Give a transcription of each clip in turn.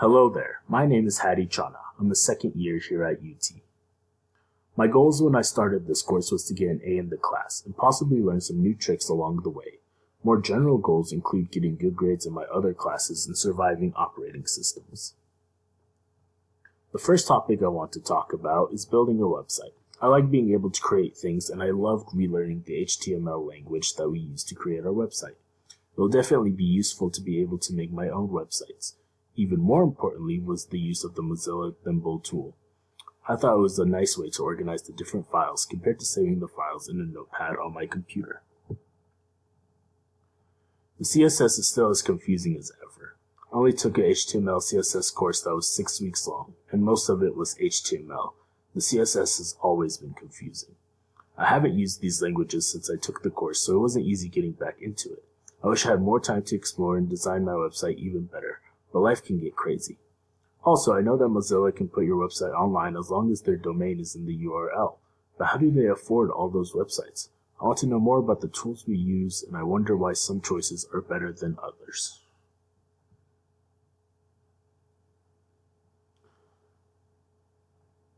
Hello there, my name is Hadi Chana. I'm a second year here at UT. My goals when I started this course was to get an A in the class and possibly learn some new tricks along the way. More general goals include getting good grades in my other classes and surviving operating systems. The first topic I want to talk about is building a website. I like being able to create things, and I loved relearning the HTML language that we use to create our website. It will definitely be useful to be able to make my own websites. Even more importantly was the use of the Mozilla Thimble tool. I thought it was a nice way to organize the different files compared to saving the files in a notepad on my computer. The CSS is still as confusing as ever. I only took an HTML CSS course that was 6 weeks long, and most of it was HTML. The CSS has always been confusing. I haven't used these languages since I took the course, so it wasn't easy getting back into it. I wish I had more time to explore and design my website even better, but life can get crazy. Also, I know that Mozilla can put your website online as long as their domain is in the URL, but how do they afford all those websites? I want to know more about the tools we use, and I wonder why some choices are better than others.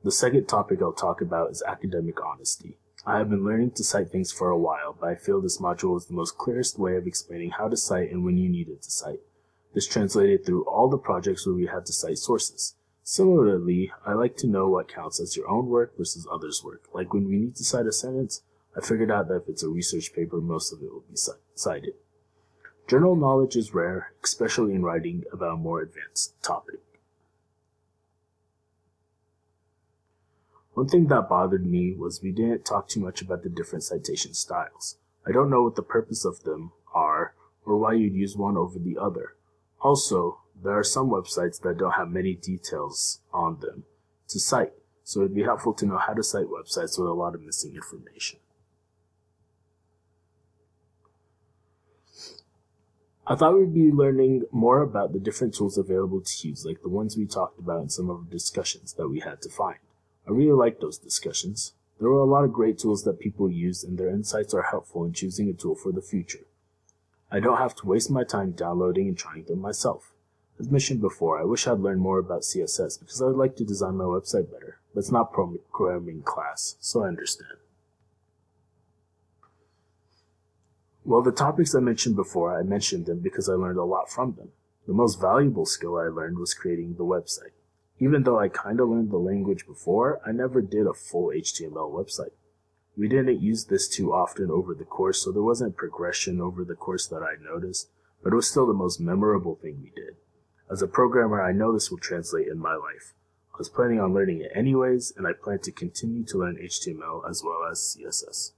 The second topic I'll talk about is academic honesty. I have been learning to cite things for a while, but I feel this module is the most clearest way of explaining how to cite and when you need it to cite. This translated through all the projects where we had to cite sources. Similarly, I like to know what counts as your own work versus others' work. Like when we need to cite a sentence, I figured out that if it's a research paper, most of it will be cited. General knowledge is rare, especially in writing about a more advanced topic. One thing that bothered me was we didn't talk too much about the different citation styles. I don't know what the purpose of them are or why you'd use one over the other. Also, there are some websites that don't have many details on them to cite, so it'd be helpful to know how to cite websites with a lot of missing information. I thought we'd be learning more about the different tools available to use, like the ones we talked about in some of the discussions that we had to find. I really liked those discussions. There were a lot of great tools that people use, and their insights are helpful in choosing a tool for the future. I don't have to waste my time downloading and trying them myself. As mentioned before, I wish I'd learned more about CSS because I would like to design my website better, but it's not programming class, so I understand. Well, the topics I mentioned before, I mentioned them because I learned a lot from them. The most valuable skill I learned was creating the website. Even though I kinda learned the language before, I never did a full HTML website. We didn't use this too often over the course, so there wasn't progression over the course that I noticed, but it was still the most memorable thing we did. As a programmer, I know this will translate in my life. I was planning on learning it anyways, and I plan to continue to learn HTML as well as CSS.